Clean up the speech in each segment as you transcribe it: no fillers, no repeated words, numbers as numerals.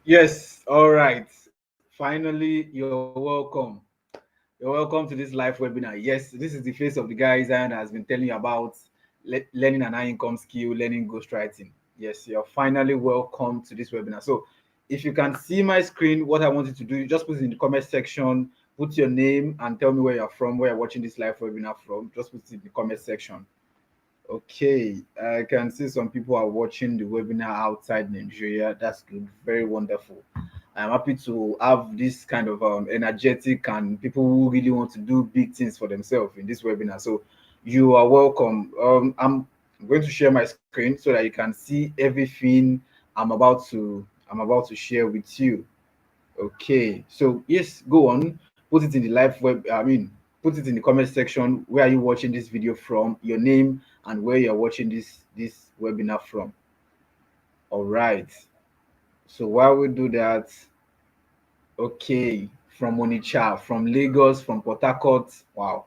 Yes, all right. Finally, you're welcome. You're welcome to this live webinar. Yes, this is the face of the guy Zion has been telling you about learning an high income skill, learning ghostwriting. Yes, you're finally welcome to this webinar. So, if you can see my screen, what I want you to do, just put it in the comment section, put your name and tell me where you're from, where you're watching this live webinar from. Just put it in the comment section. Okay, I can see some people are watching the webinar outside Nigeria. That's good, very wonderful. I'm happy to have this kind of energetic and people who really want to do big things for themselves in this webinar. So you are welcome. I'm going to share my screen so that you can see everything I'm about to share with you. Okay, so yes, go on. Put it in the live web. Put it in the comment section. Where are you watching this video from? Your name and where you're watching this webinar from. All right. So while we do that, okay, from Onitsha, from Lagos, from Port Harcourt. Wow,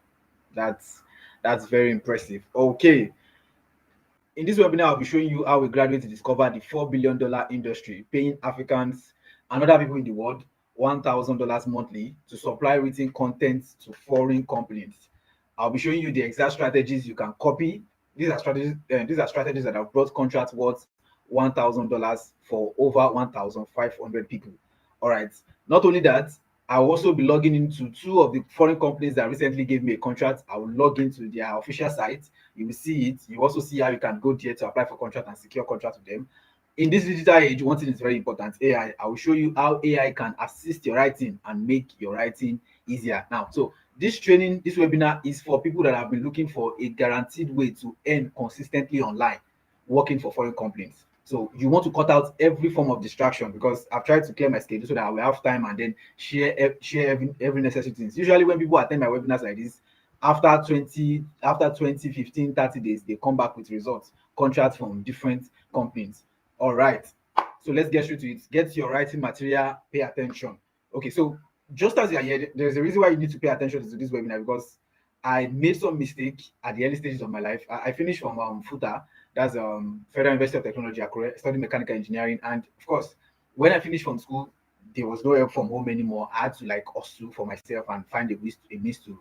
that's that's very impressive. Okay, in this webinar, I'll be showing you how we graduate to discover the $4 billion industry, paying Africans and other people in the world $1,000 monthly to supply written content to foreign companies. I'll be showing you the exact strategies you can copy. These are strategies that have brought contracts worth $1,000 for over 1,500 people. All right. Not only that, I'll also be logging into two of the foreign companies that recently gave me a contract. I will log into their official site. You will see it. You also see how you can go there to apply for contract and secure contract with them. In this digital age, one thing is very important: AI. I will show you how AI can assist your writing and make your writing easier. Now, so this webinar is for people that have been looking for a guaranteed way to earn consistently online, working for foreign companies. So you want to cut out every form of distraction because I've tried to clear my schedule so that I will have time and then share every necessary things. Usually when people attend my webinars like this, after 20, 15, 30 days, they come back with results, contracts from different companies. All right. So let's get straight to it. Get your writing material, pay attention. Okay, so just as you're here, there's a reason why you need to pay attention to this webinar because I made some mistake at the early stages of my life. I finished from FUTA, that's Federal University of Technology, Akure, studying mechanical engineering. And of course, when I finished from school, there was no help from home anymore. I had to like hustle for myself and find a means to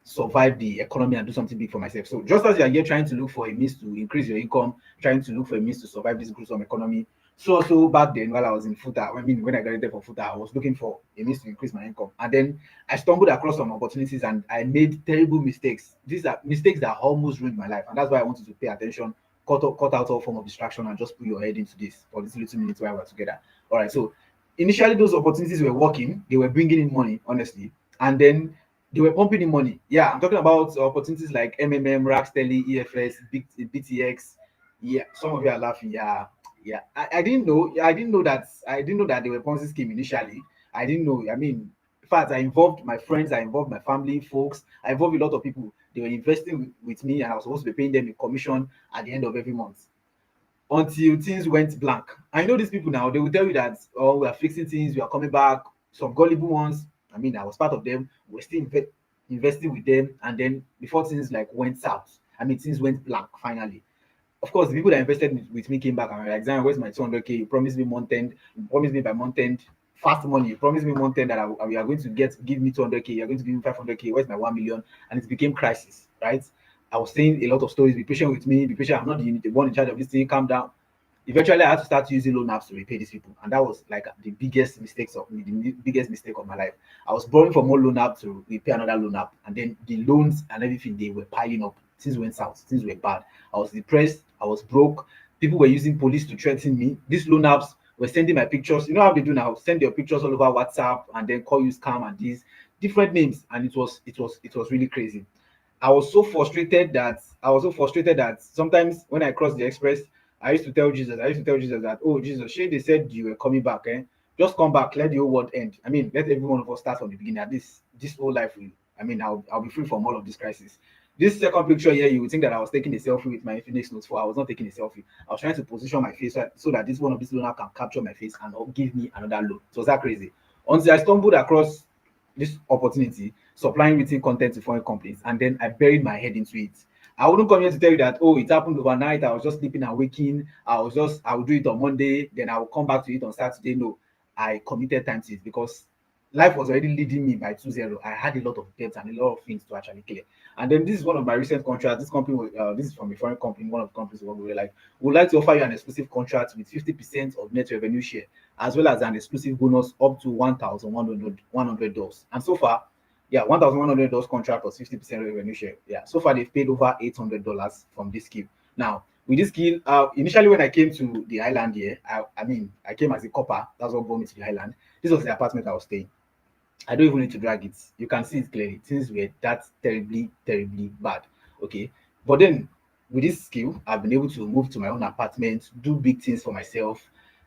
survive the economy and do something big for myself. So just as you are here trying to look for a means to increase your income, trying to look for a means to survive this gruesome economy. So also back then while I was in FUTA, when I graduated from FUTA, I was looking for a means to increase my income. And then I stumbled across some opportunities and I made terrible mistakes. These are mistakes that almost ruined my life. And that's why I wanted to pay attention, cut out all form of distraction and just put your head into this for this little minutes while we're together. All right. So initially those opportunities were working, they were bringing in money, honestly. And then they were pumping in money. Yeah, I'm talking about opportunities like MMM, Rackstelly, EFS, BTX. Yeah, some of you are laughing. Yeah, yeah. I didn't know. I didn't know that they were Ponzi scheme initially. I didn't know. I mean, in fact, I involved my friends, I involved my family, folks, I involved a lot of people. They were investing with me, and I was supposed to be paying them a commission at the end of every month until things went blank. I know these people now, they will tell you that, oh, we are fixing things, we are coming back. Some gullible ones, I mean, I was part of them, we're still investing with them. And then before things like went south, I mean, things went blank finally. Of course, the people that invested with me came back and were like, Zion, where's my 200K? You promised me month end, you promised me by month end, fast money. You promised me month end that we are going to give me 200K, you're going to give me 500K. Where's my 1 million? And it became crisis, right? I was saying a lot of stories. Be patient with me. Be patient. I'm not the one in charge of this thing. Calm down. Eventually, I had to start using loan apps to repay these people, and that was like the biggest mistake of my life. I was borrowing from one loan app to repay another loan app, and then the loans and everything they were piling up. Things went south. Things were bad. I was depressed. I was broke. People were using police to threaten me. These loan apps were sending my pictures. You know how they do now? Send your pictures all over WhatsApp and then call you scam and these different names, and it was really crazy. I was so frustrated that sometimes when I crossed the express, I used to tell Jesus that, oh Jesus, shey they said you were coming back, eh? Just come back, let the whole world end. I mean, let every one of us start from the beginning. At this whole life will, I mean, I'll be free from all of this crisis. This second picture here, you would think that I was taking a selfie with my Infinix Note 4. I was not taking a selfie. I was trying to position my face so that this one of these loaner can capture my face and give me another loan. So was that crazy? Until I stumbled across this opportunity, supplying written content to foreign companies, and then I buried my head into it. I wouldn't come here to tell you that, oh, it happened overnight. I was just sleeping and waking. I will do it on Monday, then I will come back to it on Saturday. No, I committed time to it because life was already leading me by 2-0. I had a lot of debts and a lot of things to actually clear. And then this is one of my recent contracts. This company was, this is from a foreign company, one of the companies we were like, we would like to offer you an exclusive contract with 50% of net revenue share, as well as an exclusive bonus up to $1,100. And so far, yeah, $1,100 contract plus 50% revenue share. Yeah, so far they've paid over $800 from this skill. Now, with this skill, initially when I came to the island here, I mean, I came as a copper. That's what brought me to the island. This was the apartment I was staying. I don't even need to drag it. You can see it clearly. Things were that terribly, terribly bad. Okay. But then with this skill, I've been able to move to my own apartment, do big things for myself,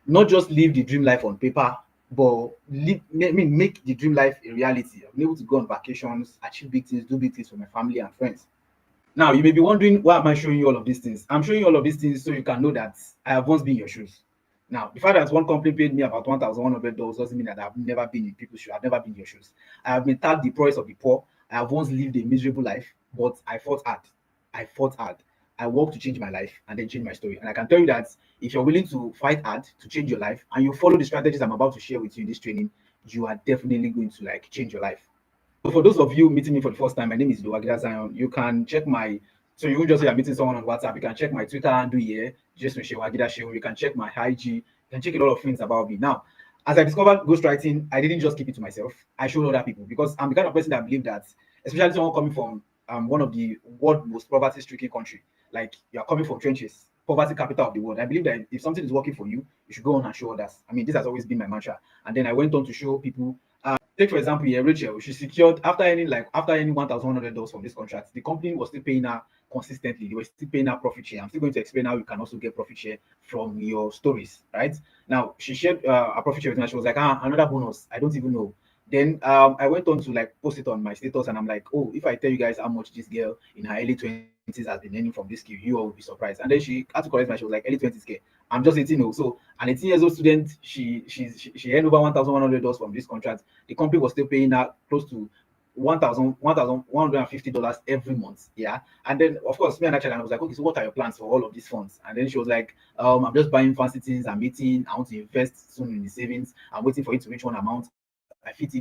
not just live the dream life on paper, but make the dream life a reality. I've been able to go on vacations, achieve big things, do big things for my family and friends. Now, you may be wondering, why am I showing you all of these things? I'm showing you all of these things so you can know that I have once been in your shoes. Now, the fact that one company paid me about $1,100 doesn't mean that I've never been in people's shoes. I've never been in your shoes. I have been tagged the poorest of the poor. I have once lived a miserable life, but I fought hard. I fought hard. I worked to change my life and then change my story. And I can tell you that if you're willing to fight hard to change your life and you follow the strategies I'm about to share with you in this training, you are definitely going to like change your life. So for those of you meeting me for the first time, my name is Idowu-Agida. You can check my, so you won't just say I'm meeting someone on WhatsApp. You can check my Twitter handle here, just Idowu-Agida Show. You can check my IG. You can check a lot of things about me. Now, as I discovered ghostwriting, I didn't just keep it to myself. I showed other people because I'm the kind of person that believe that, especially someone coming from one of the world most poverty-stricken country, like you're coming from trenches, poverty capital of the world. I believe that if something is working for you, you should go on and show others. I mean, this has always been my mantra. And then I went on to show people. Take for example here, Rachel, she secured after any $1,100 from this contract, the company was still paying her consistently. They were still paying her profit share. I'm still going to explain how you can also get profit share from your stories, right? Now she shared a profit share with me. And she was like, another bonus. I don't even know. Then I went on to like post it on my status, and I'm like, oh, if I tell you guys how much this girl in her early 20s has been earning from this skill, you all will be surprised. And then she had to correct me. She was like, early 20s girl. I'm just 18. Oh, so an 18 years old student, she earned over $1,100 from this contract. The company was still paying her close to $1,150 every month. Yeah. And then of course me and actually I was like, okay, so what are your plans for all of these funds? And then she was like, I'm just buying fancy things, I'm meeting, I want to invest soon in the savings, I'm waiting for it to reach one amount. I fit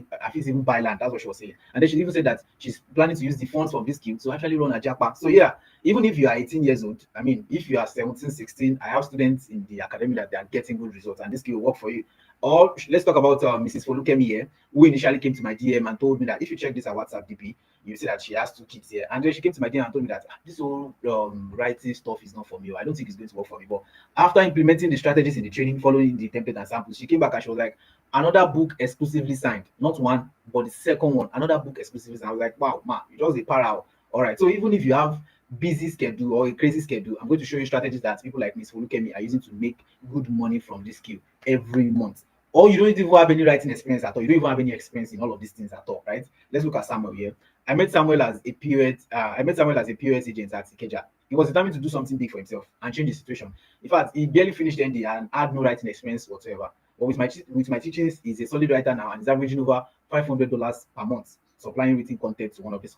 even buy land. That's what she was saying. And then she even said that she's planning to use the funds from this scheme to actually run a japa. So yeah, even if you are 18 years old, I mean, if you are 17, 16, I have students in the academy that they are getting good results, and this skill will work for you. Or let's talk about Mrs. Folukemi here, who initially came to my DM and told me that if you check this at WhatsApp DP, you see that she has 2 kids here. And then she came to my DM and told me that this whole writing stuff is not for me. I don't think it's going to work for me. But after implementing the strategies in the training, following the template and samples, she came back and she was like, another book exclusively signed, not one, but the second one, another book exclusively signed. I was like, wow, man, you just a para. All right. So even if you have busy schedule or a crazy schedule, I'm going to show you strategies that people like Miss Folukemi are using to make good money from this skill every month. Or you don't even have any writing experience at all. You don't even have any experience in all of these things at all, right? Let's look at Samuel here. I met Samuel as a POS. I met Samuel as a POS agent at Ikeja. He was determined to do something big for himself and change the situation. In fact, he barely finished ND and had no writing experience whatsoever. But with my teachings, he's a solid writer now and is averaging over $500 per month, supplying written content to one of his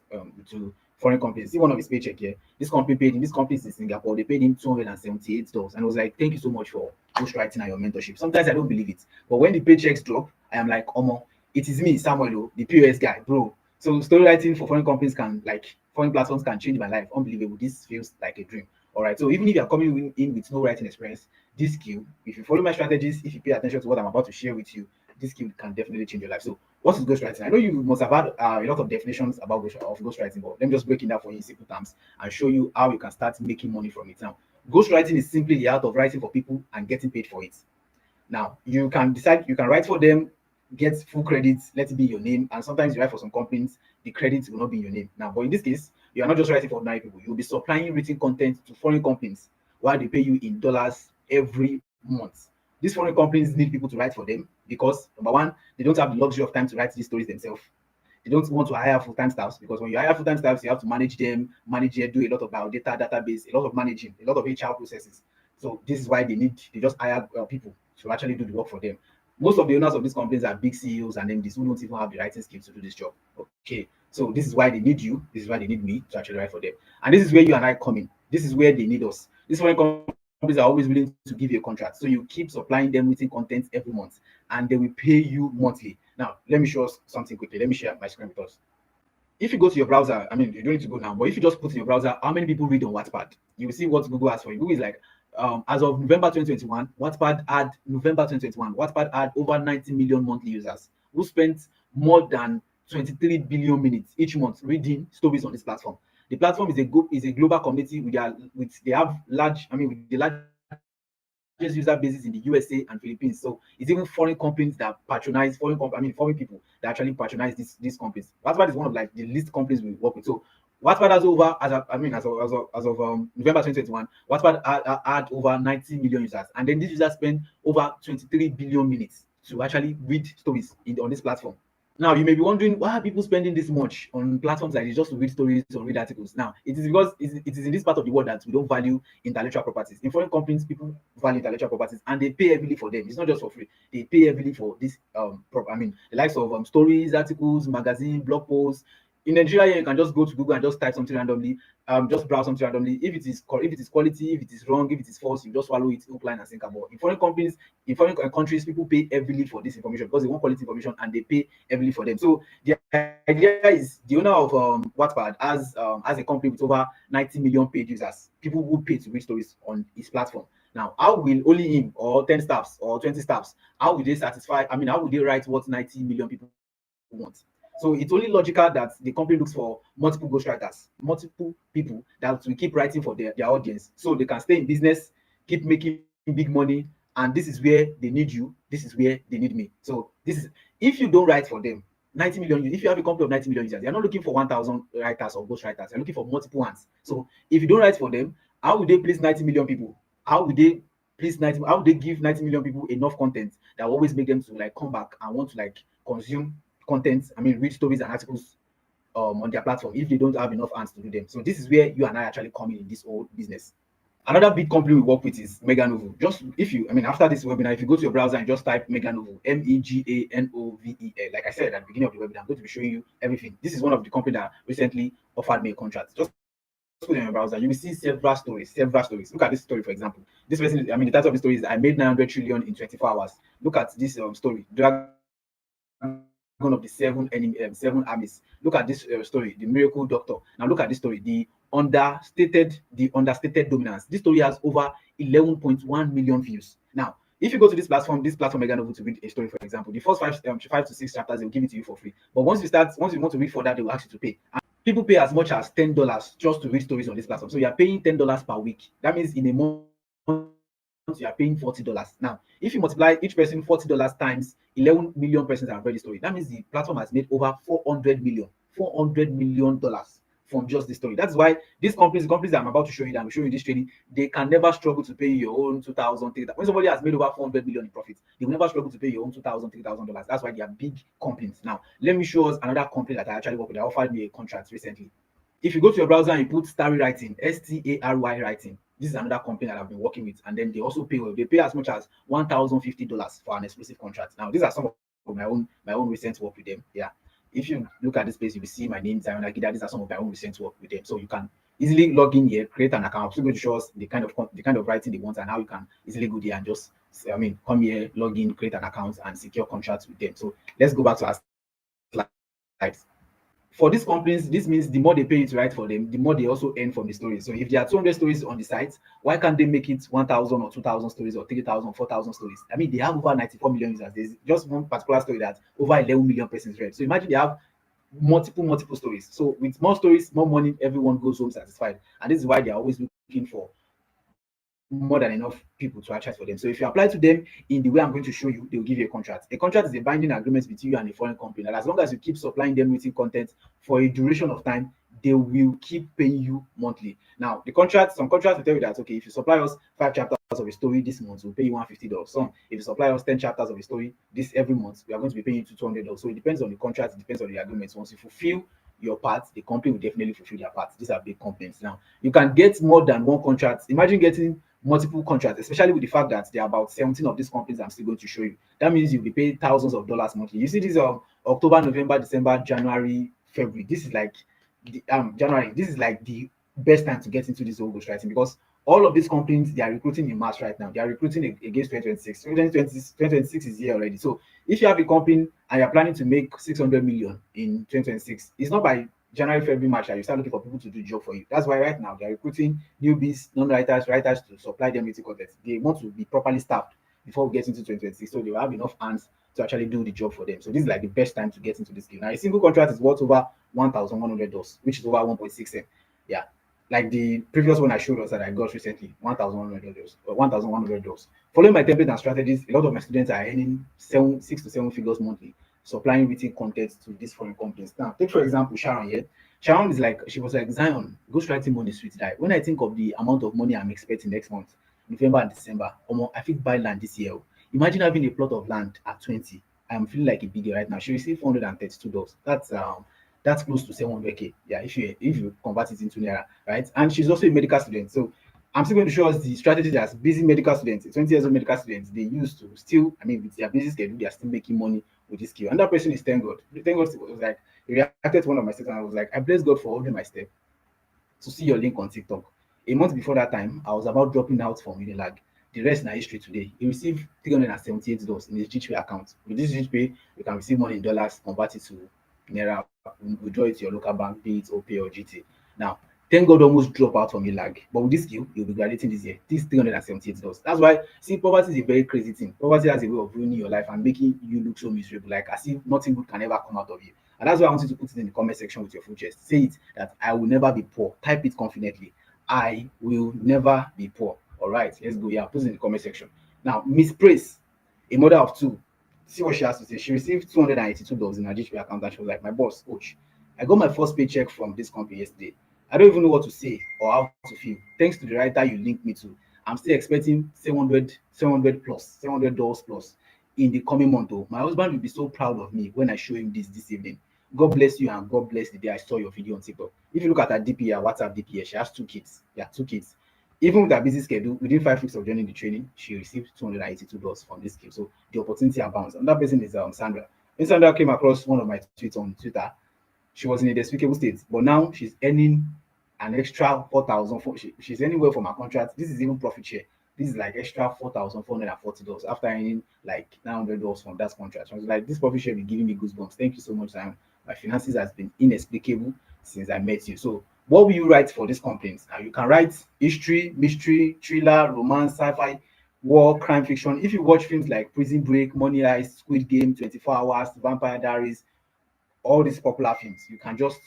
to foreign companies. See one of his paycheck here. This company paid him. This company is in Singapore. They paid him $278, and I was like, "Thank you so much for ghostwriting and your mentorship." Sometimes I don't believe it, but when the paychecks drop, I am like, "Omo, it is me, Samuel, the POS guy, bro." So story writing for foreign companies foreign platforms can change my life. Unbelievable. This feels like a dream. All right. So even if you are coming in with no writing experience, this skill, if you follow my strategies, if you pay attention to what I'm about to share with you, this skill can definitely change your life. So what is ghostwriting? I know you must have had a lot of definitions about ghostwriting, but let me just break it down for you in simple terms and show you how you can start making money from it. Now, ghostwriting is simply the art of writing for people and getting paid for it. Now, you can decide, you can write for them, get full credits, let it be your name. And sometimes you write for some companies, the credits will not be your name. Now, but in this case, you are not just writing for ordinary people, you'll be supplying written content to foreign companies while they pay you in dollars every month. These foreign companies need people to write for them because, number one, they don't have the luxury of time to write these stories themselves. They don't want to hire full-time staffs because when you hire full-time staffs, you have to manage them, do a lot of biodata, database, a lot of managing, a lot of HR processes. So this is why they just hire people to actually do the work for them. Most of the owners of these companies are big CEOs and MDs who don't even have the writing skills to do this job. Okay, so this is why they need you. This is why they need me to actually write for them. And this is where you and I come in. This is where they need us. This foreign companies companies are always willing to give you a contract. So you keep supplying them written content every month and they will pay you monthly. Now, let me show us something quickly. Let me share my screen with us. If you go to your browser, I mean, you don't need to go now, but if you just put in your browser, how many people read on Wattpad, you will see what Google has for you. Google is like, as of November 2021, Wattpad had over 90 million monthly users who spent more than 23 billion minutes each month reading stories on this platform. The platform is a global community they have large, I mean, with the largest user bases in the USA and Philippines. So it's even foreign companies that patronize foreign people that actually patronize these companies. Wattpad is one of like the least companies we work with. So Wattpad has over as of November 2021, Wattpad had over 90 million users, and then these users spend over 23 billion minutes to actually read stories on this platform. Now, you may be wondering, why are people spending this much on platforms like this just to read stories or read articles? Now, it is because it is in this part of the world that we don't value intellectual properties. In foreign companies, people value intellectual properties and they pay heavily for them. It's not just for free. They pay heavily for this, the likes of stories, articles, magazine, blog posts. In Nigeria, you can just go to Google and just type something randomly, just browse something randomly. If it is quality, if it is wrong, if it is false, you just swallow it hook, line, and sinker. But in foreign countries, people pay heavily for this information because they want quality information and they pay heavily for them. So the idea is the owner of Wattpad has a company with over 90 million paid users, people who pay to read stories on his platform. Now, how will only him or 10 staffs or 20 staffs, how will they satisfy? I mean, how will they write what 90 million people want? So it's only logical that the company looks for multiple ghostwriters, multiple people that will keep writing for their audience so they can stay in business, keep making big money. And this is where they need you. This is where they need me. So this is, if you don't write for them, 90 million, if you have a company of 90 million users, they're not looking for 1,000 writers or ghostwriters. They're looking for multiple ones. So if you don't write for them, how would they please 90 million people? How would they how would they give 90 million people enough content that will always make them to like come back and want to like consume content, I mean, read stories and articles on their platform if they don't have enough hands to do them? So this is where you and I actually come in this whole business. Another big company we work with is Meganovo. Just if you, I mean, after this webinar, if you go to your browser and just type Meganovo, Meganovell, like I said at the beginning of the webinar, I'm going to be showing you everything. This is one of the companies that recently offered me a contract. Just put it in your browser, you will see several stories, several stories. Look at this story, for example. This person, I mean, the title of the story is I made 900 trillion in 24 hours. Look at this story, Dragon of the seven armies. Look at this story, the miracle doctor. Now look at this story, the understated dominance. This story has over 11.1 million views. Now, if you go to this platform Meganovo to read a story, for example, the first five to six chapters they will give it to you for free. But once you want to read further, they will ask you to pay. And people pay as much as $10 just to read stories on this platform. So you are paying $10 per week. That means in a month you are paying $40. Now, if you multiply each person $40 times 11 million persons that have read the story, that means the platform has made over $400 million from just this story. That's why the companies that I'm about to show you, that I'm showing you this training, they can never struggle to pay your own 2,000, 3,000. When somebody has made over 400 million in profit, they will never struggle to pay your own 2,000, $3,000. That's why they are big companies. Now, let me show us another company that I actually work with. They offered me a contract recently. If you go to your browser and you put Starry Writing, Stary Writing, this is another company that I've been working with, and then they also pay well. They pay as much as $1,050 for an exclusive contract. Now, these are some of my own recent work with them. Yeah. If you look at this page, you will see my name, Idowu-Agida. These are some of my own recent work with them. So you can easily log in here, create an account. So going to show us the kind of writing they want and how you can easily go there and just, I mean, come here, log in, create an account, and secure contracts with them. So let's go back to our slides. For these companies, this means the more they pay you to write for them, the more they also earn from the stories. So if there are 200 stories on the site, why can't they make it 1,000 or 2,000 stories or 3,000, 4,000 stories? I mean, they have over 94 million users. There's just one particular story that over 11 million persons read. So imagine they have multiple stories. So with more stories, more money, everyone goes home satisfied. And this is why they are always looking for more than enough people to actually for them. So if you apply to them in the way I'm going to show you, they'll give you a contract. A contract is a binding agreement between you and a foreign company. And as long as you keep supplying them written content for a duration of time, they will keep paying you monthly. Now, some contracts will tell you that, okay, if you supply us 5 chapters of a story this month, we'll pay you $150. Some, if you supply us 10 chapters of a story this every month, we are going to be paying you $200. So it depends on the contract, it depends on the agreements. Once you fulfill your part, the company will definitely fulfill their part. These are big companies. Now, you can get more than one contract. Imagine getting multiple contracts, especially with the fact that there are about 17 of these companies I'm still going to show you. That means you'll be paid thousands of dollars monthly. You see, these are October, November, December, January, February. This is like January. This is like the best time to get into this whole ghostwriting because All of these companies, they are recruiting in mass right now. They are recruiting against 2026. 2026 is here already. So if you have a company and you're planning to make 600 million in 2026, it's not by January, February, March that you start looking for people to do the job for you. That's why right now they're recruiting newbies, non-writers, writers to supply them with content. They want to be properly staffed before we get into 2026. So they will have enough hands to actually do the job for them. So this is like the best time to get into this game. Now a single contract is worth over $1,100, which is over 1.6 M. Yeah, like the previous one I showed us that I got recently, $1,100 or $1,100. Following my template and strategies, a lot of my students are earning 6 to 7 figures monthly, supplying written content to these foreign companies. Now, take for example Sharon here. Sharon is like, she was like, Zion, ghostwriting money sweet die. When I think of the amount of money I'm expecting next month, November and December, I think buy land this year. Imagine having a plot of land at 20. I'm feeling like a bigger right now. She received $432. That's close to 700K. Yeah, if you convert it into naira, right? And she's also a medical student. So I'm still going to show us the strategy that busy medical students, 20 years old medical students, they use to still, I mean, with their busy schedule, they are still making money with this skill. And that person is Thank God. Thank God was like, he reacted to one of my statements and I was like, I bless God for holding my step to see your link on TikTok. A month before that time, I was about dropping out from Unilag. The rest na history today. He received $378 in his GPay account. With this GPay, you can receive money in dollars, convert it to naira, withdraw it to your local bank, be it OPay or GT. Now, thank God almost drop out from Unilag. But with this skill, you'll be graduating this year. This $378. That's why, see, poverty is a very crazy thing. Poverty has a way of ruining your life and making you look so miserable, like as if nothing good can ever come out of you. And that's why I want you to put it in the comment section with your full chest. Say it that I will never be poor. Type it confidently. I will never be poor. All right, let's go. Yeah, put it in the comment section. Now, Miss Praise, a mother of two, see what she has to say. She received $282 in her GP account and she was like, my boss, coach, I got my first paycheck from this company yesterday. I don't even know what to say or how to feel. Thanks to the writer you linked me to, I'm still expecting 700 plus, $700 plus in the coming month. Oh, my husband will be so proud of me when I show him this evening. God bless you and God bless the day I saw your video on TikTok. If you look at her DP, her WhatsApp DP, she has 2 kids. Yeah, 2 kids. Even with her busy schedule, within 5 weeks of joining the training, she received $282 from this skill. So the opportunity abounds. And that person is Sandra. When Sandra came across one of my tweets on Twitter, she was in a despicable state, but now she's earning an extra 4,000. She's earning well from her contract. This is even profit share. This is like extra $4,440 after earning like $900 from that contract. I was like, this profit share be giving me goosebumps. Thank you so much, Sam. My finances has been inexplicable since I met you. So, what will you write for these complaints? Now, you can write history, mystery, thriller, romance, sci-fi, war, crime fiction. If you watch films like Prison Break, Money Heist, Squid Game, 24 Hours, Vampire Diaries, all these popular films, you can just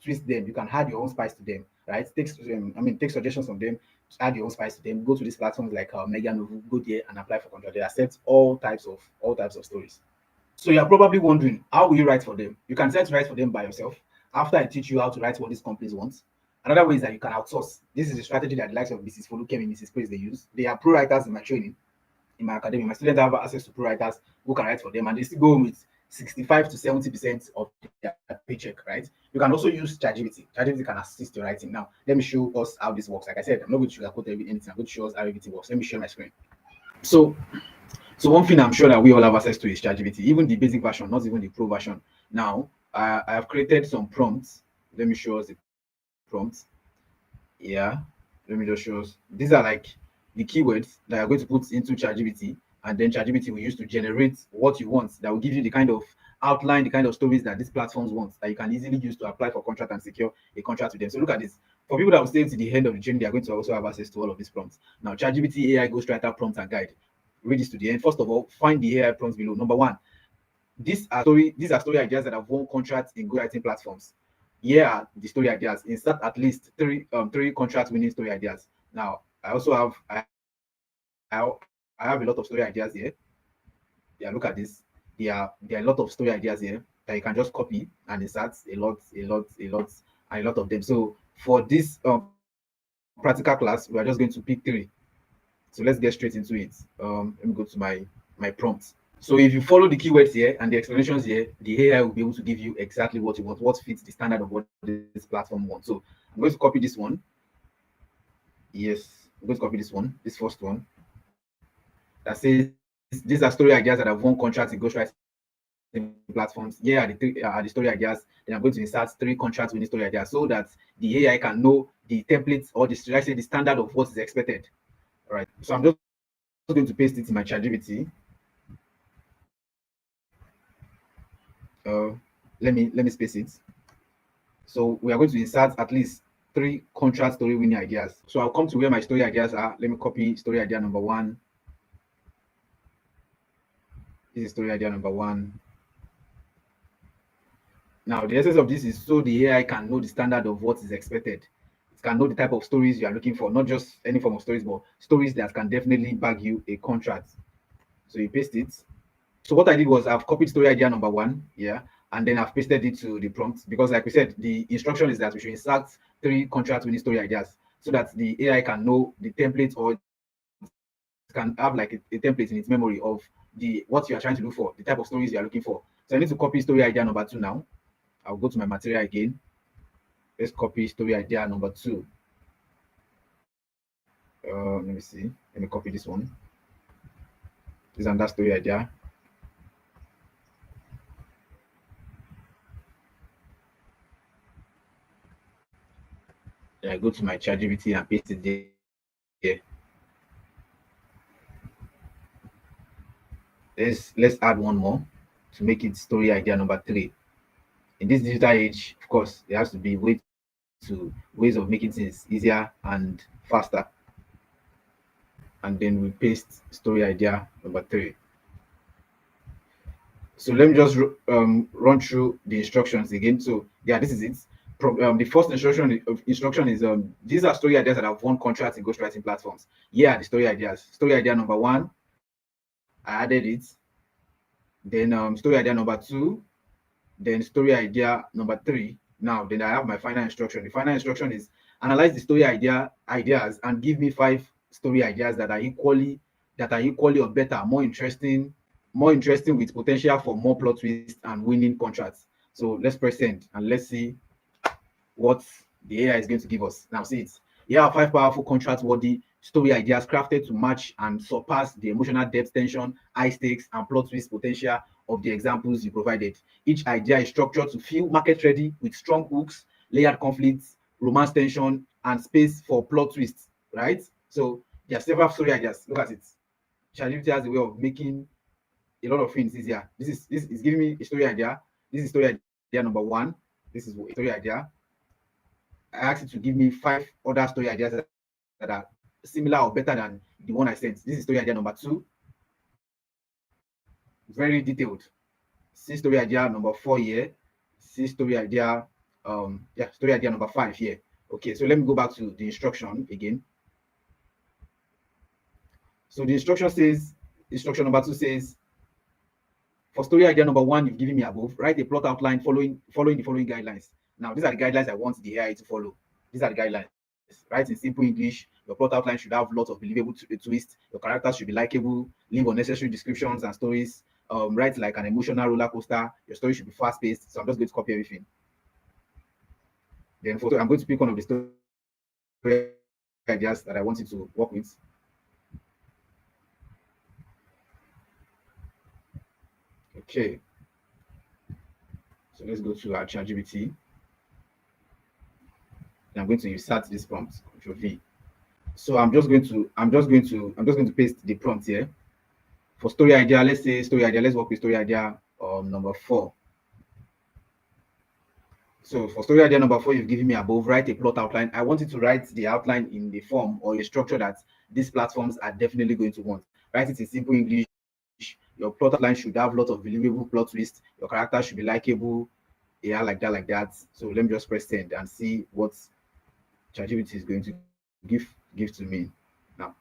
twist them. You can add your own spice to them, right? Take suggestions from them, add your own spice to them. Go to these platforms like Mega Novel, go there and apply for contract. They accept all types of stories. So you're probably wondering, how will you write for them? You can try to write for them by yourself. After I teach you how to write what these companies want. Another way is that you can outsource. This is a strategy that the likes of Mrs. Folukemi, Mrs. Praise they use. They are pro writers in my training, in my academy. My students have access to pro writers who can write for them, and they still go home with 65 to 70% of their paycheck, right? You can also use ChatGPT. ChatGPT can assist your writing. Now, let me show us how this works. Like I said, I'm not going to sugarcoat anything. I'm going to show us how everything works. Let me share my screen. So, so one thing I'm sure that we all have access to is ChatGPT, even the basic version, not even the pro version. Now, I have created some prompts. Let me show us the prompts. Yeah, let me just show us. These are like the keywords that you're going to put into ChatGPT, and then ChatGPT will use to generate what you want. That will give you the kind of outline, the kind of stories that these platforms want that you can easily use to apply for contract and secure a contract with them. So look at this. For people that will stay to the end of the training, they are going to also have access to all of these prompts. Now, ChatGPT AI Ghostwriter prompt and guide. Read this to the end. First of all, find the AI prompts below. Number one, these are story ideas that have won contracts in ghostwriting platforms. Here are the story ideas. Insert at least three contract winning story ideas. Now, I have a lot of story ideas here. Yeah, look at this. There are a lot of story ideas here that you can just copy and insert a lot of them. So for this practical class, we are just going to pick three. So let's get straight into it. Let me go to my prompts. So if you follow the keywords here and the explanations here, the AI will be able to give you exactly what you want, what fits the standard of what this platform wants. So I'm going to copy this one. Yes, I'm going to copy this first one that says these are story ideas that have won contracts in ghostwriting platforms. platforms. Here are the story ideas. Then I'm going to insert three contracts with the story ideas so that the AI can know the templates or should I say the standard of what is expected. All right. So I'm just going to paste it in my ChatGPT. Uh, let me space it. So we are going to insert at least three contract story winning ideas. So I'll come to where my story ideas are. Let me copy story idea number one. This is story idea number one. Now, the essence of this is so the AI can know the standard of what is expected. It can know the type of stories you are looking for, not just any form of stories, but stories that can definitely bag you a contract. So you paste it. So what I did was I've copied story idea number one, yeah, and then I've pasted it to the prompt because, like we said, the instruction is that we should insert three contract winning story ideas so that the AI can know the template or can have like a template in its memory of the what you are trying to look for, the type of stories you are looking for. So I need to copy story idea number two now. I'll go to my material again. Let's copy story idea number two. Let me see. Let me copy this one. This is another story idea. Then I go to my ChatGPT and paste it there. Let's add one more to make it story idea number three. In this digital age, of course, there has to be ways of making things easier and faster. And then we paste story idea number three. So let me just run through the instructions again. So yeah, this is it. The first instruction is these are story ideas that have won contracts in ghostwriting platforms. Yeah, the story ideas. Story idea number one, I added it. Then story idea number two, then story idea number three. Now, then I have my final instruction. The final instruction is analyze the story ideas and give me five story ideas that are equally or better, more interesting with potential for more plot twists and winning contracts. So let's press send and let's see what the AI is going to give us. Now, see it. Here are five powerful contract-worthy story ideas crafted to match and surpass the emotional depth, tension, high stakes, and plot twist potential of the examples you provided. Each idea is structured to feel market ready with strong hooks, layered conflicts, romance tension, and space for plot twists. Right? So there are several story ideas. Look at it. ChatGPT has a way of making a lot of things easier. This is giving me a story idea. This is story idea number one. This is a story idea. I asked it to give me five other story ideas that are similar or better than the one I sent. This is story idea number two. Very detailed. See story idea number four here. See story idea, story idea number five here. Okay, so let me go back to the instruction again. So the instruction number two says, for story idea number one, you've given me above, write a plot outline following the following guidelines. Now, these are the guidelines I want the AI to follow. These are the guidelines. Write in simple English. Your plot outline should have lots of believable twists. Your characters should be likable. Leave unnecessary descriptions and stories. Write like an emotional roller coaster. Your story should be fast paced. So I'm just going to copy everything. Then I'm going to pick one of the story ideas that I want it to work with. Okay. So let's go to our ChatGPT. I'm going to insert this prompt, Control V. So I'm just going to paste the prompt here. For story idea, let's say story idea, let's work with story idea number four. So for story idea number four, you've given me above, write a plot outline. I want you to write the outline in the form or a structure that these platforms are definitely going to want. Write it in simple English. Your plot outline should have lots of believable plot twists. Your character should be likable. Yeah, like that. So let me just press send and see what ChatGPT is going to give to me. Now,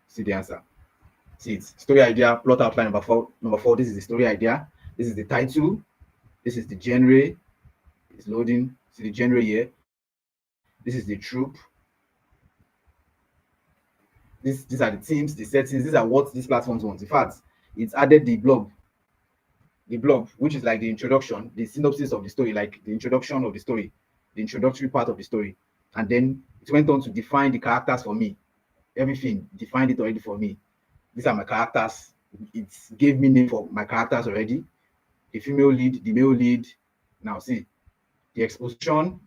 see the answer. See it. Story idea, plot outline number four. Number four. This is the story idea. This is the title. This is the genre. It's loading. See the genre here. This is the troop. These are the themes, the settings. These are what these platforms want. In fact, it's added the blog, which is like the introduction, the synopsis of the story, like the introduction of the story, the introductory part of the story. And then it went on to define the characters for me. Everything defined it already for me. These are my characters. It gave me name for my characters already. the female lead, the male lead. Now see the exposition,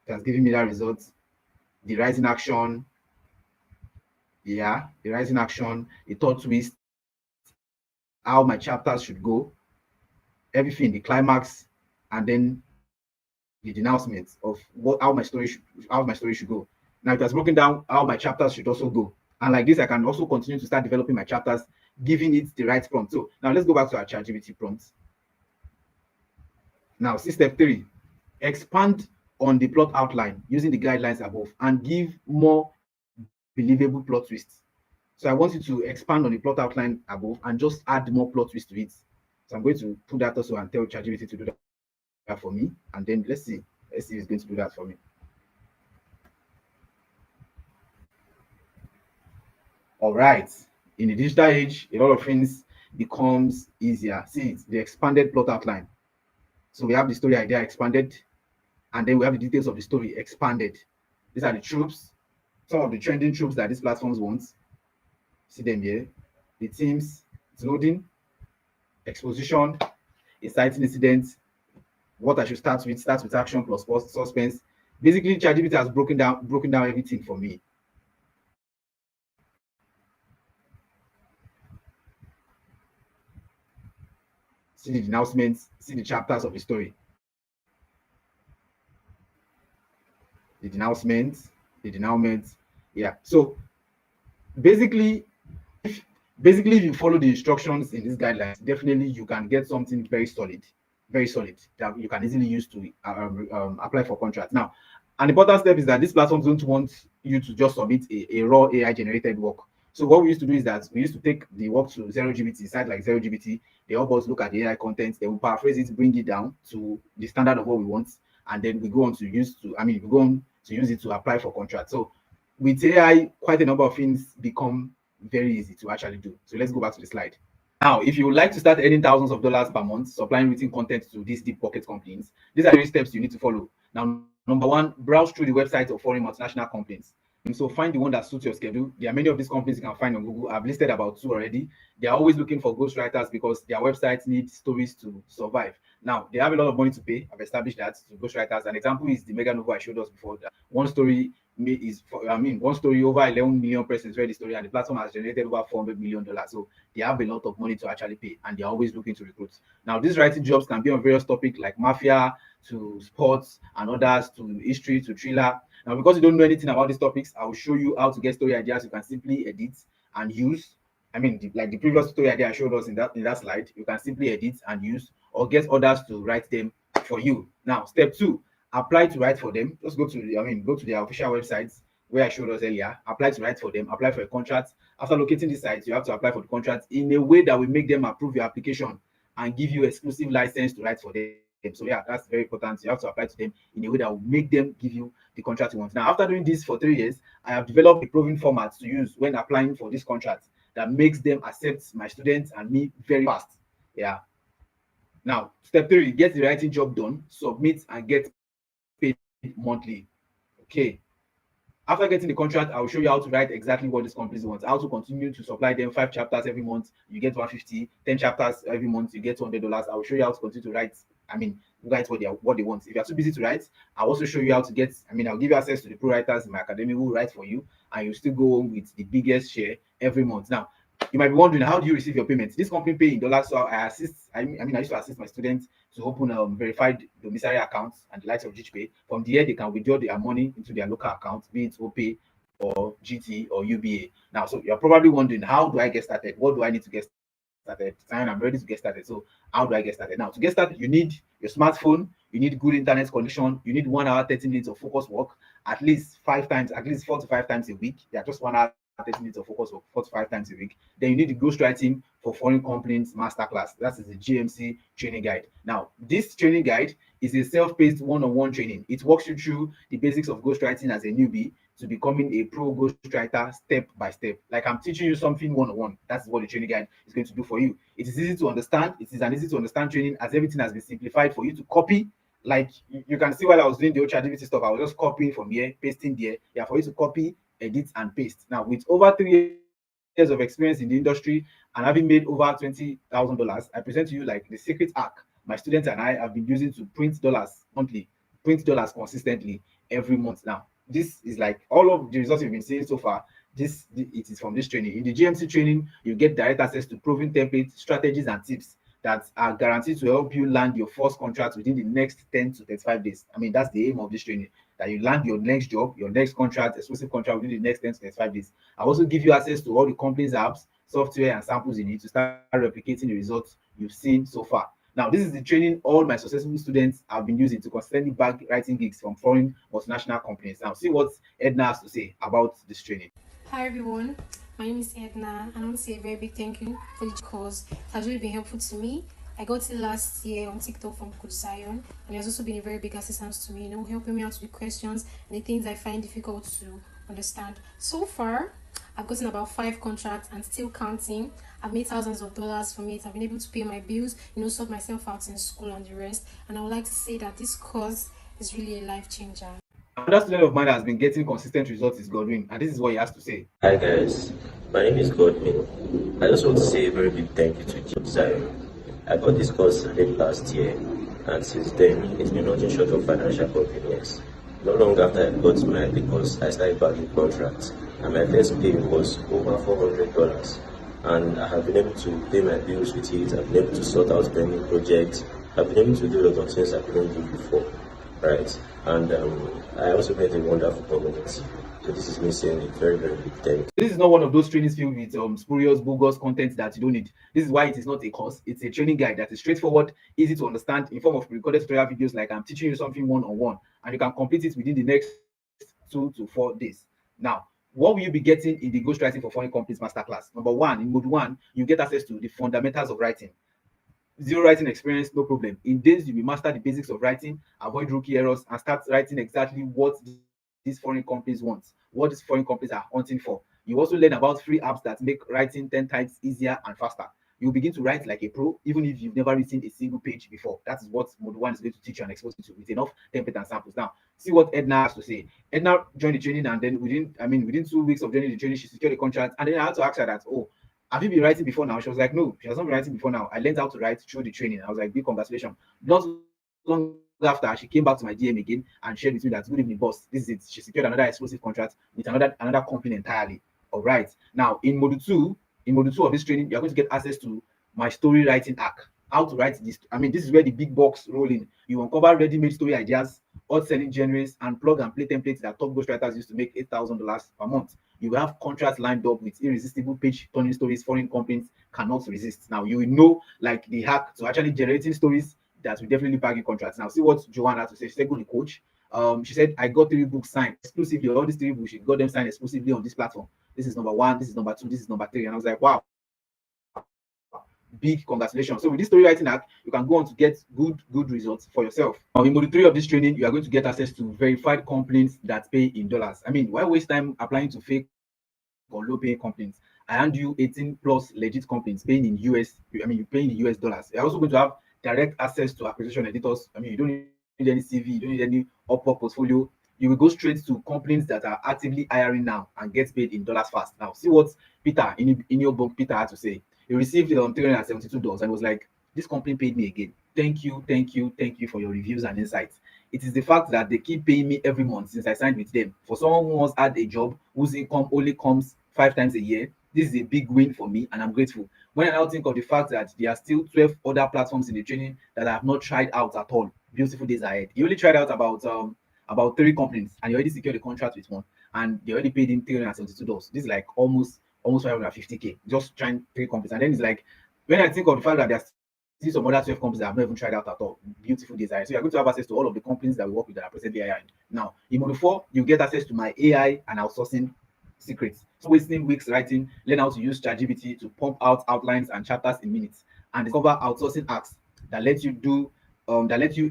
it has given me that result. The rising action, yeah, the rising action, the thought twist, how my chapters should go, everything, the climax, and then the denouncement of what how my story should go. Now it has broken down how my chapters should also go. And like this, I can also continue to start developing my chapters, giving it the right prompt. So now let's go back to our ChatGPT prompts. Now, see step 3, expand on the plot outline using the guidelines above and give more believable plot twists. So I want you to expand on the plot outline above and just add more plot twists to it. So I'm going to put that also and tell ChatGPT to do that for me. And then let's see if it's going to do that for me. All right. In the digital age, a lot of things becomes easier. See, it's the expanded plot outline. So we have the story idea expanded, and then we have the details of the story expanded. These are the tropes, some of the trending tropes that these platforms want. See them here. The themes, it's loading, exposition, inciting incidents, what I should start with action plus suspense. Basically, ChatGPT has broken down everything for me. See the announcements, see the chapters of the story, the denouncements, the denouncements. Yeah. So basically, basically if you follow the instructions in these guidelines, definitely you can get something very solid that you can easily use to apply for contracts. Now, an important step is that these platforms don't want you to just submit a raw AI generated work. So what we used to do is that we used to take the work to 0GBT, site like 0GBT. They help us look at the AI content, they will paraphrase it, bring it down to the standard of what we want, and then we go on to we go on to use it to apply for contracts. So with AI, quite a number of things become very easy to actually do. So let's go back to the slide. Now, if you would like to start earning thousands of dollars per month supplying written content to these deep pocket companies, these are the steps you need to follow. Now, number one, browse through the website of foreign multinational companies. And so find the one that suits your schedule. There are many of these companies you can find on Google. I've listed about 2 already. They are always looking for ghostwriters because their websites need stories to survive. Now, they have a lot of money to pay. I've established that to ghostwriters. An example is the Mega Novo I showed us before. That one story one story over 11 million persons read the story, and the platform has generated over $400 million. So they have a lot of money to actually pay, and they're always looking to recruit. Now, these writing jobs can be on various topics like mafia to sports and others to history to thriller. Now, because you don't know anything about these topics, I will show you how to get story ideas you can simply edit and use. Like the previous story idea I showed us in that slide, you can simply edit and use or get others to write them for you. Now, step 2, apply to write for them. Just go to their official websites where I showed us earlier. Apply to write for them, apply for a contract. After locating the sites, you have to apply for the contract in a way that will make them approve your application and give you exclusive license to write for them. So yeah, that's very important. You have to apply to them in a way that will make them give you the contract you want. Now, after doing this for 3 years, I have developed a proven format to use when applying for this contract that makes them accept my students and me very fast. Yeah. Now, step 3, get the writing job done, submit and get paid monthly. Okay. After getting the contract, I will show you how to write exactly what these companies want. How to continue to supply them 5 chapters every month, you get 150, 10 chapters every month, you get $200. I will show you how to continue to write. Write what they want. If you're too busy to write, I'll also show you how to get. I'll give you access to the pro writers in my academy who write for you, and you still go home with the biggest share every month. Now, you might be wondering, how do you receive your payments? This company pay in dollars, so I assist. I used to assist my students to open verified domiciliary accounts and the likes of GPay. From there, they can withdraw their money into their local account, be it OPay or GT or UBA. Now, so you're probably wondering, how do I get started? What do I need to get started? Sign, I'm ready to get started. So how do I get started? Now, to get started, you need your smartphone, you need good internet connection, you need 1 hour, 30 minutes of focus work, at least 4 to 5 times a week. They are just 1 hour, 30 minutes of focus work 4 to 5 times a week. Then you need the ghostwriting for foreign companies masterclass. That is the GMC training guide. Now, this training guide is a self-paced one-on-one training. It walks you through the basics of ghostwriting as a newbie to becoming a pro ghostwriter step by step. Like I'm teaching you something one-on-one. That's what the training guide is going to do for you. It is easy to understand. It is an easy to understand training as everything has been simplified for you to copy. Like you can see while I was doing the ChatGPT stuff, I was just copying from here, pasting there. Yeah, for you to copy, edit, and paste. Now, with over 3 years of experience in the industry and having made over $20,000, I present to you like the secret hack my students and I have been using to print dollars monthly, print dollars consistently every month now. This is like all of the results you've been seeing so far. It is from this training. In the GMC training, you get direct access to proven templates, strategies, and tips that are guaranteed to help you land your first contract within the next 10 to 35 days. I mean, that's the aim of this training, that you land your next job, your next contract, exclusive contract within the next 10 to 35 days. I also give you access to all the company's apps, software, and samples you need to start replicating the results you've seen so far. Now, this is the training all my successful students have been using to consistently bag writing gigs from foreign multinational companies. Now, see what Edna has to say about this training. Hi everyone, my name is Edna, and I want to say a very big thank you for the course. It has really been helpful to me. I got it last year on TikTok from Coach Zion, and it has also been a very big assistance to me, helping me out with questions and the things I find difficult to understand. So far, I've gotten about 5 contracts and still counting. I've made thousands of dollars from it. I've been able to pay my bills, sort myself out in school and the rest. And I would like to say that this course is really a life changer. Another student of mine that has been getting consistent results is Godwin, and this is what he has to say. Hi guys, my name is Godwin. I just want to say a very big thank you to Coach Zion. I got this course late last year, and since then it's been nothing short of financial convenience. Not long after I got the course, I started bagging contracts, and my first pay was over $400. And I have been able to pay my bills with it. I've been able to sort out pending projects. I've been able to do a lot of things I couldn't do before, right? And I also met a wonderful community. So this is me saying a very, very big thank you. This is not one of those trainings filled with spurious, bogus content that you don't need. This is why it is not a course. It's a training guide that is straightforward, easy to understand, in form of recorded tutorial videos like I'm teaching you something one-on-one, and you can complete it within the next 2 to 4 days. Now, what will you be getting in the Ghostwriting for Foreign Companies Masterclass? Number one, in Mode 1, you get access to the fundamentals of writing. Zero writing experience, no problem. In days, you will master the basics of writing, avoid rookie errors, and start writing exactly what these foreign companies want, what these foreign companies are hunting for. You also learn about free apps that make writing 10 times easier and faster. You begin to write like a pro, even if you've never written a single page before. That is what Mode 1 is going to teach you and expose you to with enough template and samples. Now, see what Edna has to say. Edna joined the training, and then within 2 weeks of joining the training, she secured a contract. And then I had to ask her that, oh, have you been writing before now? She was like, no, she has not been writing before now. I learned how to write through the training. I was like, big congratulations. Not long after, she came back to my DM again and shared with me that, good evening, boss. This is it. She secured another exclusive contract with another company entirely. All right. Now, in Module 2 of this training, you're going to get access to my story writing hack. How to write this. I mean, this is where the big box roll in. You uncover ready-made story ideas, hot selling genres, and plug and play templates that top ghostwriters used to make $8,000 per month. You will have contracts lined up with irresistible page turning stories foreign companies cannot resist. Now, you will know like the hack to actually generating stories that will definitely bag you contracts. Now, see what Joanna had to say. She said, go to coach. She said, I got 3 books signed exclusively. All these 3 books, she got them signed exclusively on this platform. This is number 1, this is number 2, this is number 3. And I was like, wow, big congratulations. So with this story writing hack, you can go on to get good results for yourself. Now, in Module 3 of this training, you are going to get access to verified companies that pay in dollars. I mean, why waste time applying to fake or low paying companies? I hand you 18 plus legit companies paying in you're paying in US dollars. You're also going to have direct access to acquisition editors. I mean, you don't need any CV, you don't need any Upwork portfolio. You will go straight to companies that are actively hiring now and get paid in dollars fast. Now, see what Peter in your book, Peter had to say. He received $372 and was like, this company paid me again. Thank you for your reviews and insights. It is the fact that they keep paying me every month since I signed with them. For someone who once had a job whose income only comes 5 times a year, this is a big win for me, and I'm grateful. When I now think of the fact that there are still 12 other platforms in the training that I have not tried out at all, beautiful days ahead. He only tried out about 3 companies, and he already secured a contract with one, and they already paid him $372. This is like almost 550K just trying 3 companies. And then it's like, when I think of the fact that there's still some other 12 companies that I've not even tried out at all, beautiful design. So you're going to have access to all of the companies that we work with that are presently AI. Now, in Module 4, you get access to my AI and outsourcing secrets. So wasting weeks writing, learn how to use ChatGPT to pump out outlines and chapters in minutes, and discover outsourcing hacks that let you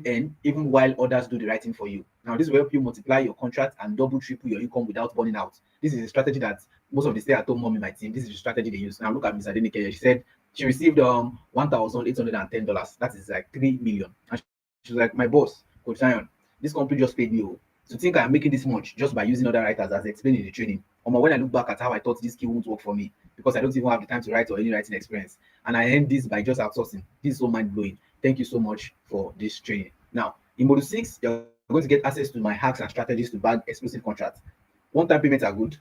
earn even while others do the writing for you. Now, this will help you multiply your contract and double, triple your income without burning out. This is a strategy that most of the stay-at-home mom in my team, this is the strategy they use. Now, look at Miss Adenike. She said she received $1,810. That is like 3 million. And she was like, my boss, Coach Zion, this company just paid me. to think I'm making this much just by using other writers as explained in the training. When I look back at how I thought this skill won't work for me because I don't even have the time to write or any writing experience, and I earned this by just outsourcing. This is so mind blowing. Thank you so much for this training. Now, in module 6, you're going to get access to my hacks and strategies to bag exclusive contracts. One-time payments are good.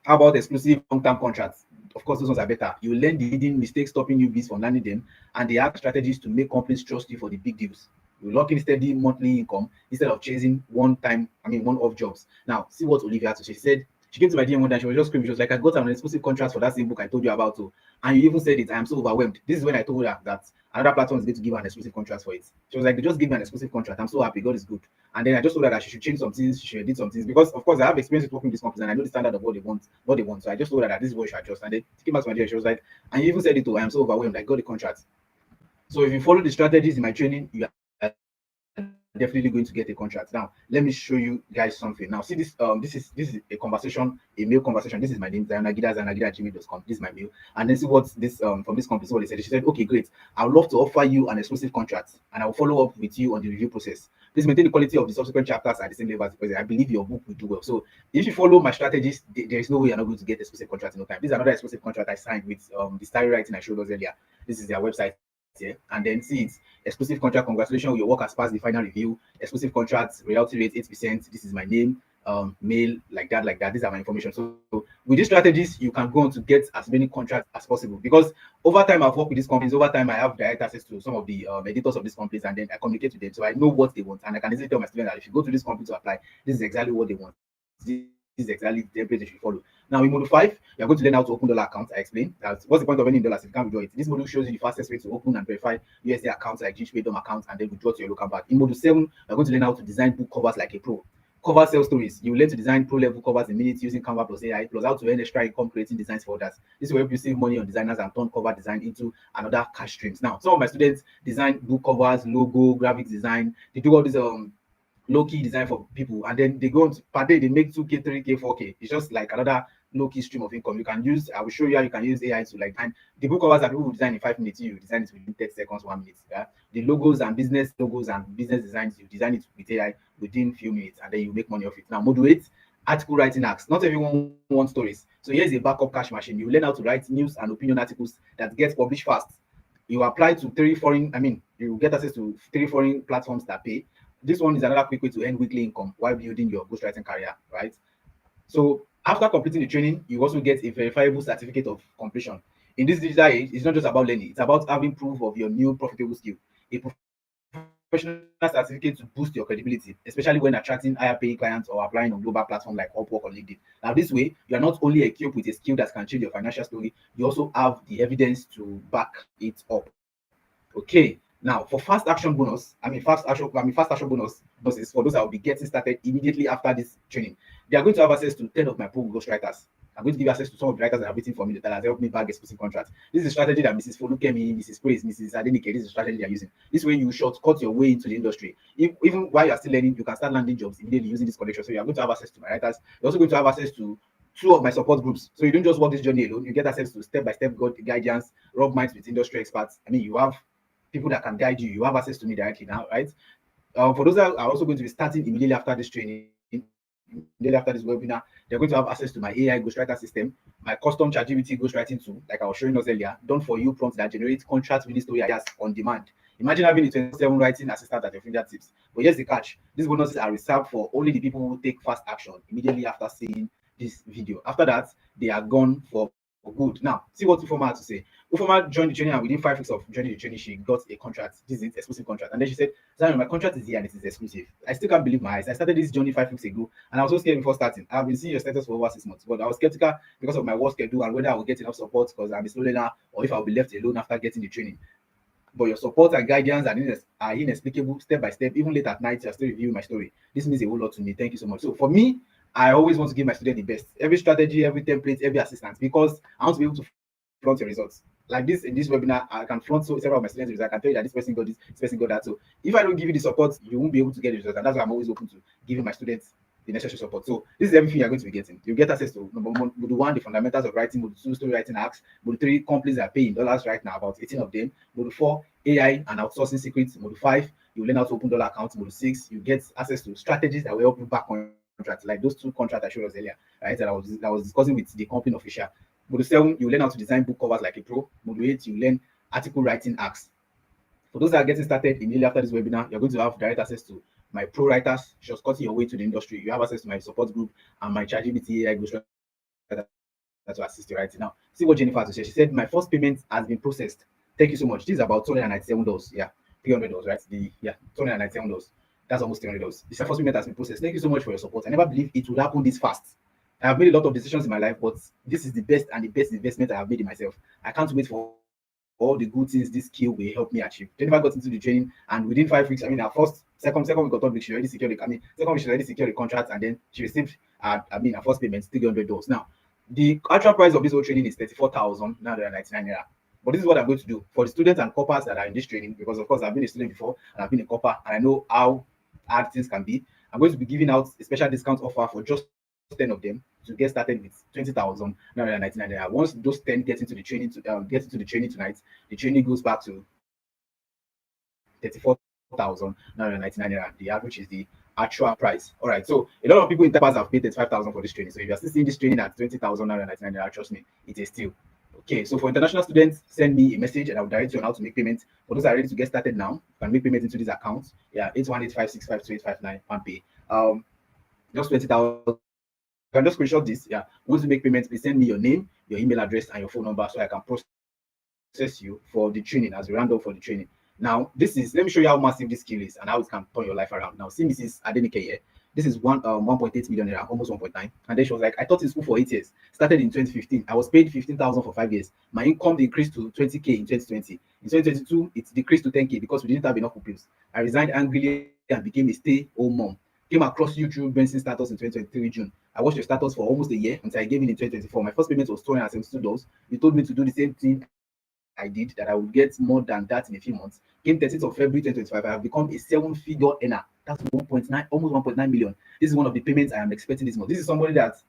How about exclusive long-term contracts? Of course, those ones are better. You learn the hidden mistakes stopping newbies from learning them, and they have strategies to make companies trust you for the big deals. You lock in steady monthly income instead of chasing one-off jobs. Now, see what Olivia had to say. She said she came to my DM one day. She was just screaming. She was like, "I got an exclusive contract for that same book I told you about, too." And you even said it. I am so overwhelmed. This is when I told her that another platform is going to give her an exclusive contract for it. She was like, "They just gave me an exclusive contract. I'm so happy. God is good." And then I just told her that she should change some things, she should edit some things because, of course, I have experience with working with these companies and I know the standard of what they want. So I just told her that this is what she should adjust. And then she came back to my dear. She was like, "And you even said it too. I am so overwhelmed. I got the contract." So if you follow the strategies in my training, you are definitely going to get a contract. Now, let me show you guys something. Now, see this. This is a conversation, a mail conversation. This is my name, Idowu-Agida@gmail.com. This is my mail. And then see what this from this company. So what they said. She said, "Okay, great. I would love to offer you an exclusive contract, and I will follow up with you on the review process. Please maintain the quality of the subsequent chapters at the same level as the present. I believe your book will do well." So if you follow my strategies, there is no way you're not going to get exclusive contract in no time. This is another exclusive contract I signed with the story writing I showed us earlier. This is their website here. And then see it's exclusive contract. Congratulations, your work has passed the final review. Exclusive contract, royalty rate 8%. This is my name, mail, like that. These are my information. So with these strategies, you can go on to get as many contracts as possible because over time I've worked with these companies. Over time I have direct access to some of the editors of these companies, and then I communicate with them. So I know what they want, and I can easily tell my students that if you go to this company to apply, this is exactly what they want. This is exactly the template they should follow. Now, in module 5, you're going to learn how to open dollar accounts. I explained that what's the point of earning dollars if you can't withdraw it. This module shows you the fastest way to open and verify USD accounts like GHP DOM accounts and then withdraw to your local bank. In module 7, you're going to learn how to design book covers like a pro. Cover sales stories. You learn to design pro level covers in minutes using Canva plus AI, plus how to earn extra income creating designs for others. This will help you save money on designers and turn cover design into another cash streams. Now, some of my students design book covers, logo, graphics design. They do all this low-key design for people, and then they go on to, per day they make 2k, 3k, 4k. It's just like another low-key stream of income. You can use, I will show you how you can use AI to like, and the book covers that people will design in 5 minutes, you design it within 30 seconds, 1 minute. Yeah? The logos and business designs, you design it with AI within few minutes, and then you make money off it. Now, module 8, article writing hacks. Not everyone wants stories. So here's a backup cash machine. You learn how to write news and opinion articles that get published fast. You apply to you get access to 3 foreign platforms that pay. This one is another quick way to earn weekly income while building your ghostwriting career, right? So after completing the training, you also get a verifiable certificate of completion. In this digital age, it's not just about learning; it's about having proof of your new profitable skill. A professional certificate to boost your credibility, especially when attracting higher paying clients or applying on global platforms like Upwork or LinkedIn. Now, this way, you are not only equipped with a skill that can change your financial story, you also have the evidence to back it up. Okay. Now, for fast action bonuses for those that will be getting started immediately after this training. They are going to have access to 10 of my pro ghostwriters. I'm going to give you access to some of the writers that have written for me that has helped me bag exclusive contracts. This is a strategy that Mrs. Folukemi, Mrs. Praise, Mrs. Adenike, this is a strategy they are using. This way you shortcut your way into the industry. Even while you are still learning, you can start landing jobs immediately using this connection. So you are going to have access to my writers. You're also going to have access to 2 of my support groups. So you don't just walk this journey alone. You get access to step-by-step guidance, rub minds with industry experts. You have people that can guide you. You have access to me directly now, right? For those that are also going to be starting immediately after this training, immediately after this webinar, they're going to have access to my AI ghostwriter system, my custom ChatGPT ghostwriting tool, like I was showing us earlier, done for you prompts that generate contract winning story ideas on demand. Imagine having a 27 writing assistant at your fingertips. But here's the catch: these bonuses are reserved for only the people who take fast action immediately after seeing this video. After that, they are gone for good. Now, see what Ufoma had to say. Ufoma joined the training, and within 5 weeks of joining the training, she got a contract. This is exclusive contract. And then she said, "Zion, my contract is here and it is exclusive." I still can't believe my eyes. I started this journey 5 weeks ago, and I was so scared before starting. I've been seeing your status for over 6 months, but I was skeptical because of my work schedule and whether I will get enough support because I'm a slow learner or if I'll be left alone after getting the training. But your support and guidance are inexplicable step by step. Even late at night, you're still reviewing my story. This means a whole lot to me. Thank you so much. So for me, I always want to give my student the best. Every strategy, every template, every assistance, because I want to be able to flaunt your results. Like this in this webinar, I can flaunt several of my students' results. I can tell you that this person got this person got that. So if I don't give you the support, you won't be able to get the results. And that's why I'm always open to giving my students the necessary support. So this is everything you're going to be getting. You get access to module 1, the fundamentals of writing; module 2, story writing hacks; module 3, companies that pay in dollars right now, about 18 of them; module 4, AI and outsourcing secrets; module 5, you learn how to open dollar accounts. Module 6, you get access to strategies that will help you back contracts, like those two contracts I showed us earlier, right? That I was discussing with the company official. Module 7, you learn how to design book covers like a pro. Module 8, you learn article writing hacks. For those that are getting started immediately after this webinar, you're going to have direct access to my pro writers, shortcutting your way to the industry. You have access to my support group and my ChatGPT AI ghostwriter to assist you right now. See what Jennifer has to say. She said, my first payment has been processed. Thank you so much. This is about $297. Yeah, $300, right? $297. That's almost $300. This first payment has been processed. Thank you so much for your support. I never believed it would happen this fast. I have made a lot of decisions in my life, but this is the best and the best investment I have made in myself. I can't wait for all the good things this skill will help me achieve. Jennifer got into the training, and within 5 weeks, I mean, our second week or third week, she already secured the, second week she already secured the contract, and then she received, her first payment, $300. Now, the actual price of this whole training is 34,999 naira. But this is what I'm going to do for the students and corpers that are in this training, because of course I've been a student before and I've been a corper and I know how hard things can be. I'm going to be giving out a special discount offer for just 10 of them to get started with 20,999 naira. Once those 10 get into the training tonight, the training goes back to 34,999 naira. The average is the actual price. All right. So a lot of people in Tapas have paid 35,000 for this training. So if you're still seeing this training at 20,999 naira, trust me, it is still okay. So for international students, send me a message and I'll direct you on how to make payment. For those that are ready to get started now, you can make payment into this account. Yeah, 8185652859 and pay. Just 20,000. You can just screenshot this. Yeah. Once you make payment, please send me your name, your email address, and your phone number so I can process you for the training as we round up for the training. Now, let me show you how massive this skill is and how it can turn your life around. Now, see Mrs. Adenike here. This is 1.8 million naira, almost 1.9. And then she was like, I taught in school for 8 years. Started in 2015. I was paid 15,000 for 5 years. My income increased to 20k in 2020. In 2022, it decreased to 10k because we didn't have enough pupils. I resigned angrily and became a stay-home mom. Came across you through Benson's status in 2023 June. I watched your status for almost a year until I gave in 2024. My first payment was $272. You told me to do the same thing I did, that I would get more than that in a few months. Came 13th of February 2025. I have become a seven-figure earner. That's 1.9, almost 1.9 million. This is one of the payments I am expecting this month. This is somebody that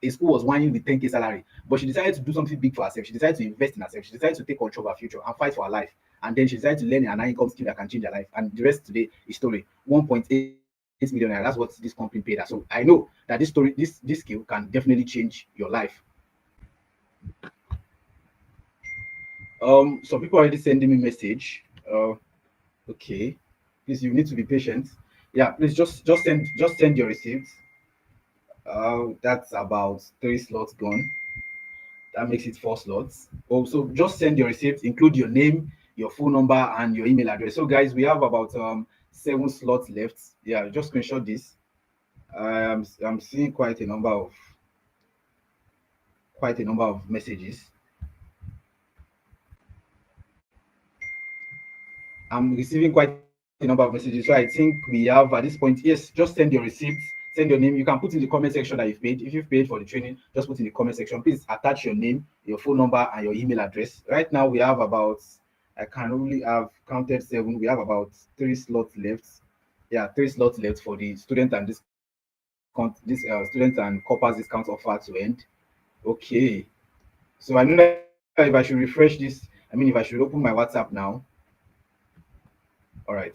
a school was whining with 10k salary, but she decided to do something big for herself. She decided to invest in herself. She decided to take control of her future and fight for her life. And then she decided to learn an income skill that can change her life. And the rest today is story. 1.8 million naira. That's what this company paid her. So I know that this story, this skill can definitely change your life. Some people are already sending me message. Okay, please, you need to be patient. Yeah, please just send your receipts. That's about 3 slots gone. That makes it 4 slots. Also, just send your receipts, include your name, your phone number, and your email address. So, guys, we have about 7 slots left. Yeah, just screenshot this. I'm seeing quite a number of messages. I'm receiving quite a number of messages. So I think we have at this point, yes, just send your receipts, send your name. You can put in the comment section that you've paid. If you've paid for the training, just put in the comment section. Please attach your name, your phone number, and your email address. Right now we have about, I can only have counted 7. We have about 3 slots left. Yeah, 3 slots left for the student and student and corpus discount offer to end. Okay. So I know that if I should refresh this, if I should open my WhatsApp now. All right.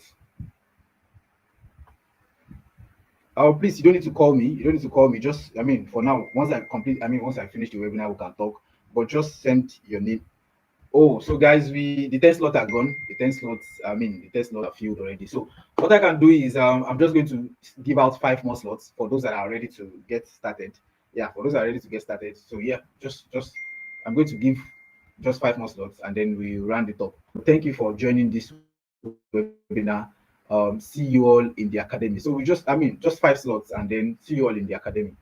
Oh, please, you don't need to call me. You don't need to call me. Just, for now, once I finish the webinar, we can talk. But just send your name. Oh, so guys, the 10 slots are gone. The 10 slots are filled already. So what I can do is, I'm just going to give out 5 more slots for those that are ready to get started. Yeah, for those that are ready to get started. So yeah, I'm going to give just 5 more slots and then we round it up. Thank you for joining this webinar. See you all in the academy. So just 5 slots and then see you all in the academy.